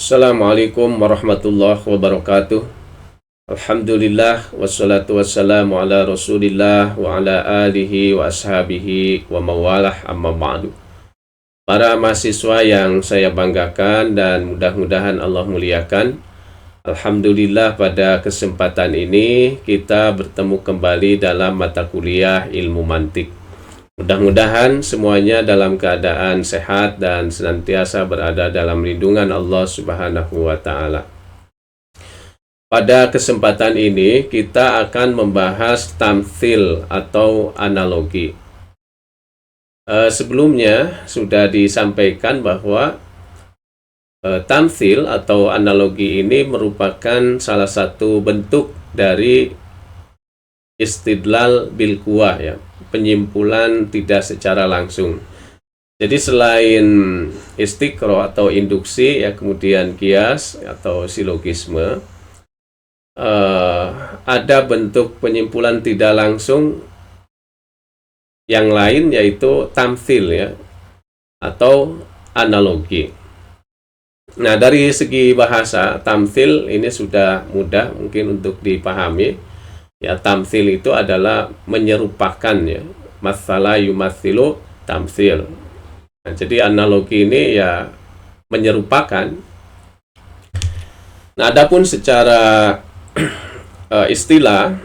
Assalamualaikum warahmatullahi wabarakatuh. Alhamdulillah wassalatu wassalamu ala Rasulillah wa ala alihi wa ashabihi wa mawalah amma ba'du. Para mahasiswa yang saya banggakan dan mudah-mudahan Allah muliakan. Alhamdulillah pada kesempatan ini kita bertemu kembali dalam mata kuliah ilmu mantik. Mudah-mudahan semuanya dalam keadaan sehat dan senantiasa berada dalam lindungan Allah Subhanahu wa Ta'ala. Pada kesempatan ini kita akan membahas tamtsil atau analogi. Sebelumnya sudah disampaikan bahwa tamtsil atau analogi ini merupakan salah satu bentuk dari istidlal bil quwah, ya, penyimpulan tidak secara langsung. Jadi selain istiqro atau induksi, ya, kemudian kias atau silogisme, ada bentuk penyimpulan tidak langsung yang lain, yaitu tamtsil, ya, atau analogi. Nah, dari segi bahasa, tamtsil ini sudah mudah mungkin untuk dipahami. Ya, tamtsil itu adalah menyerupakan, ya. Matsala yumatsilu tamtsil. Nah, jadi analogi ini ya menyerupakan. Nah, adapun secara istilah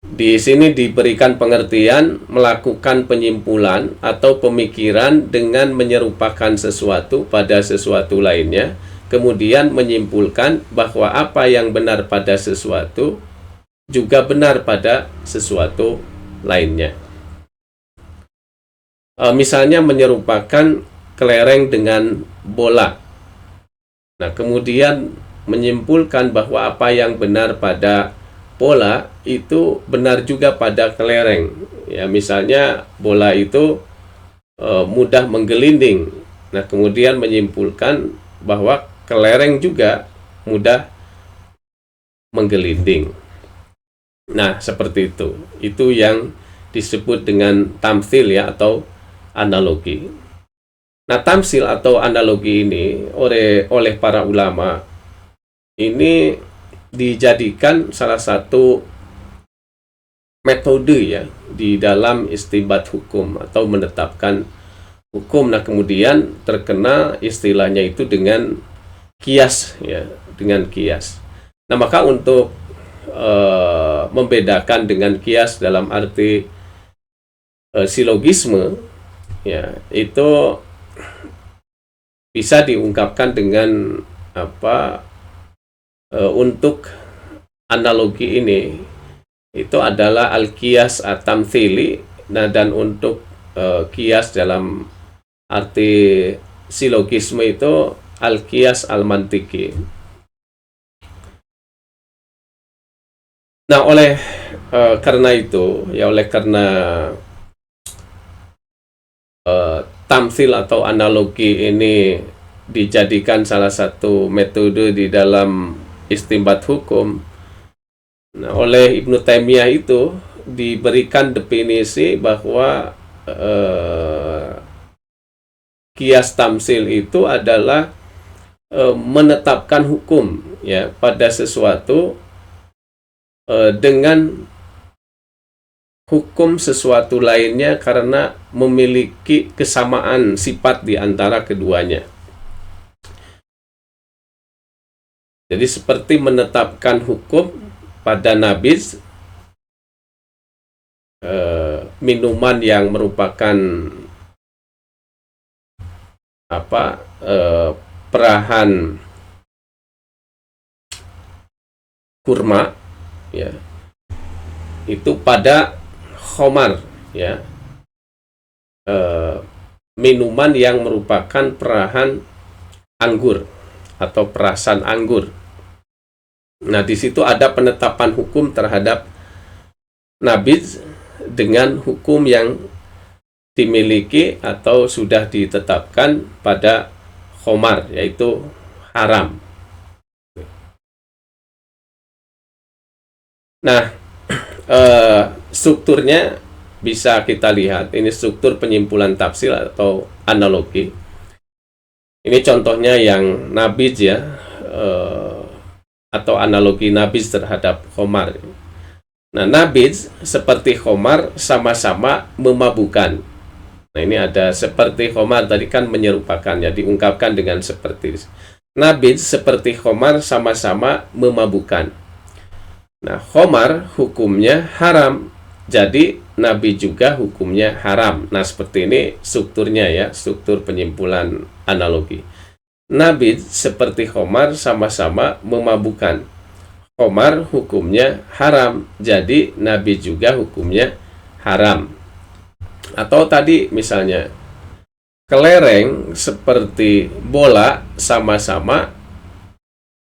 di sini diberikan pengertian melakukan penyimpulan atau pemikiran dengan menyerupakan sesuatu pada sesuatu lainnya, kemudian menyimpulkan bahwa apa yang benar pada sesuatu juga benar pada sesuatu lainnya. Misalnya menyerupakan kelereng dengan bola. Nah, kemudian menyimpulkan bahwa apa yang benar pada bola itu benar juga pada kelereng. Ya, misalnya bola itu mudah menggelinding. Nah, kemudian menyimpulkan bahwa kelereng juga mudah menggelinding. Nah, seperti itu. Itu yang disebut dengan tamtsil, ya, atau analogi. Nah, tamtsil atau analogi ini oleh para ulama ini dijadikan salah satu metode, ya, di dalam istinbat hukum atau menetapkan hukum. Nah, kemudian terkenal istilahnya itu dengan kias, ya, dengan kias. Nah, maka untuk membedakan dengan kias dalam arti silogisme, ya, itu bisa diungkapkan dengan apa? Untuk analogi ini itu adalah al-qiyas at-tamtsili. Nah, dan untuk kias dalam arti silogisme itu al-qiyas al-mantiki. Nah, karena itu, ya, karena tamtsil atau analogi ini dijadikan salah satu metode di dalam istinbat hukum. Nah, oleh Ibnu Taimiyah itu diberikan definisi bahwa kias tamtsil itu adalah menetapkan hukum, ya, pada sesuatu dengan hukum sesuatu lainnya karena memiliki kesamaan sifat di antara keduanya. Jadi seperti menetapkan hukum pada nabiz, minuman yang merupakan perahan kurma, ya, itu pada khomar, ya, minuman yang merupakan perahan anggur atau perasan anggur. Nah, di situ ada penetapan hukum terhadap nabiz dengan hukum yang dimiliki atau sudah ditetapkan pada khomar, yaitu haram. Nah, strukturnya bisa kita lihat. Ini struktur penyimpulan tafsir atau analogi. Ini contohnya yang nabiz ya, atau analogi nabiz terhadap khamar. Nah, nabiz seperti khamar sama-sama memabukkan. Nah, ini ada seperti khamar tadi kan menyerupakan ya, diungkapkan dengan seperti. Nabiz seperti khamar sama-sama memabukkan. Nah, khamar hukumnya haram, jadi nabi juga hukumnya haram. Nah, seperti ini strukturnya ya, struktur penyimpulan analogi. Nabi seperti khamar sama-sama memabukkan. Khamar hukumnya haram, jadi nabi juga hukumnya haram. Atau tadi misalnya kelereng seperti bola sama-sama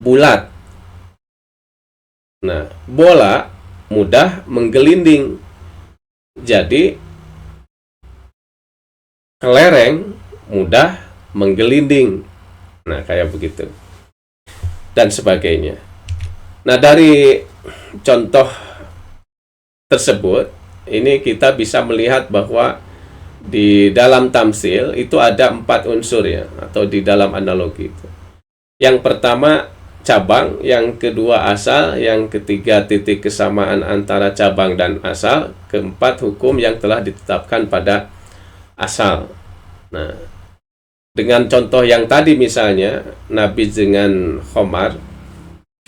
bulat. Nah, bola mudah menggelinding, jadi kelereng mudah menggelinding. Nah, kayak begitu. Dan sebagainya. Nah, dari contoh tersebut, ini kita bisa melihat bahwa di dalam tamsil itu ada 4 unsur ya, atau di dalam analogi itu. Yang pertama cabang, yang kedua asal, yang ketiga titik kesamaan antara cabang dan asal, keempat hukum yang telah ditetapkan pada asal. Nah, dengan contoh yang tadi misalnya nabiz dengan khamar,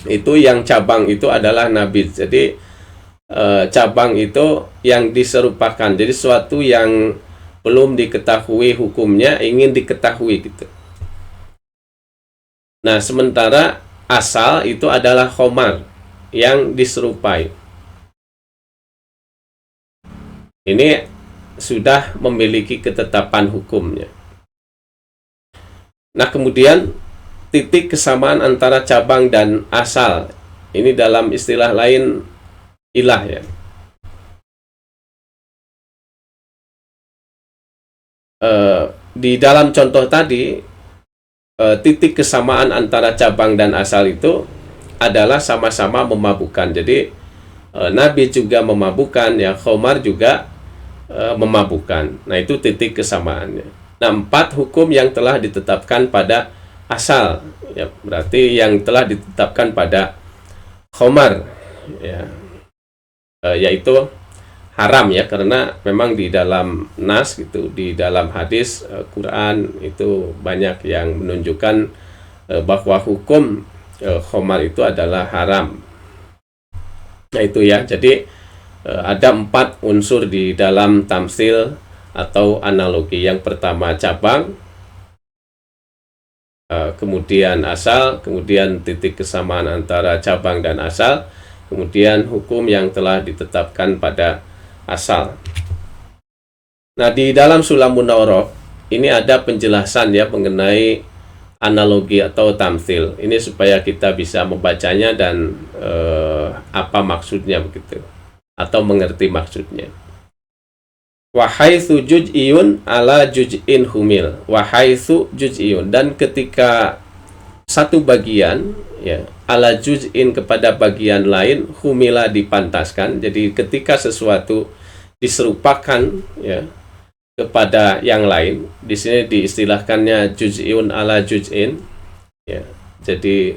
itu yang cabang itu adalah nabiz. Jadi cabang itu yang diserupakan, jadi sesuatu yang belum diketahui hukumnya ingin diketahui gitu. Nah, sementara asal itu adalah khamar yang diserupai. Ini sudah memiliki ketetapan hukumnya. Nah, kemudian titik kesamaan antara cabang dan asal, ini dalam istilah lain ilah ya. Di dalam contoh tadi, titik kesamaan antara cabang dan asal itu adalah sama-sama memabukkan. Jadi nabi juga memabukkan ya, khamar juga memabukkan. Nah, itu titik kesamaannya. Nah, 4 hukum yang telah ditetapkan pada asal ya, berarti yang telah ditetapkan pada khamar ya, yaitu haram ya, karena memang di dalam nas gitu, di dalam hadis Quran itu banyak yang menunjukkan bahwa hukum khamar itu adalah haram. Nah, itu ya, jadi ada 4 unsur di dalam tamsil atau analogi. Yang pertama cabang, kemudian asal, kemudian titik kesamaan antara cabang dan asal, kemudian hukum yang telah ditetapkan pada asal. Nah, di dalam Sulamun Nawroh ini ada penjelasan ya mengenai analogi atau tamsil. Ini supaya kita bisa membacanya dan apa maksudnya begitu, atau mengerti maksudnya. Wahaitsu juz'iyun ala juz'in humil. Wahaitsu juz'iyun, dan ketika satu bagian ya ala juz'in kepada bagian lain, humila dipantaskan. Jadi ketika sesuatu diserupakan ya kepada yang lain, di sini diistilahkannya juz'iyun ala juz'in ya. Jadi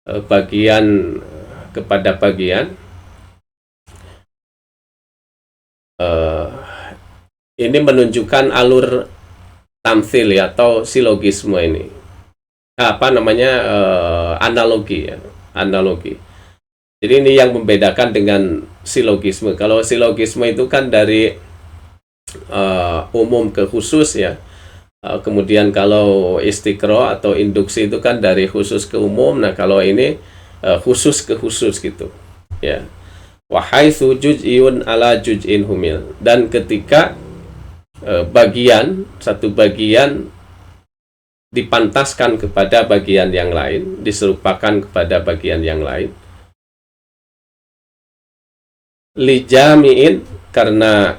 bagian kepada bagian. Ini menunjukkan alur tamsil ya, atau silogisme ini. Apa namanya, analogi ya, analogi. Jadi ini yang membedakan dengan silogisme. Kalau silogisme itu kan dari umum ke khusus ya. Kemudian kalau istiqro atau induksi itu kan dari khusus ke umum. Nah, kalau ini khusus ke khusus gitu ya. Wahaitsu juz'iyun ala juz'in humil, dan ketika satu bagian dipantaskan kepada bagian yang lain, diserupakan kepada bagian yang lain. Lijami'in, karena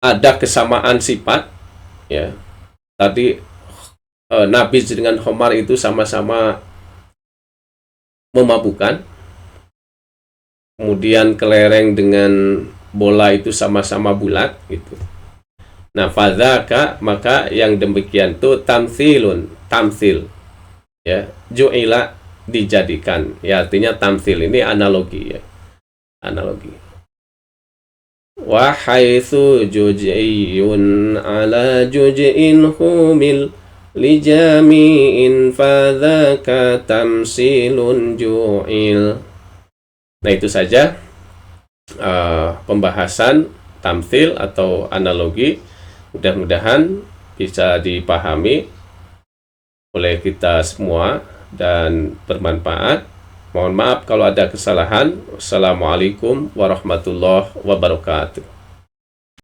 ada kesamaan sifat ya. Tadi nabiz dengan khamar itu sama-sama memabukkan. Kemudian kelereng dengan bola itu sama-sama bulat gitu. Nah, fadzaka, maka yang demikian itu tamthilun, tamthil. Ya, ju'ila, dijadikan. Ya, artinya tamthil ini analogi ya. Analogi. Wa haitsu juz'iyun ala juz'in humil li jami'in fadzaka tamsilun ju'il. Nah, itu saja pembahasan tamthil atau analogi. Mudah-mudahan bisa dipahami oleh kita semua dan bermanfaat. Mohon maaf kalau ada kesalahan. Wassalamualaikum warahmatullahi wabarakatuh.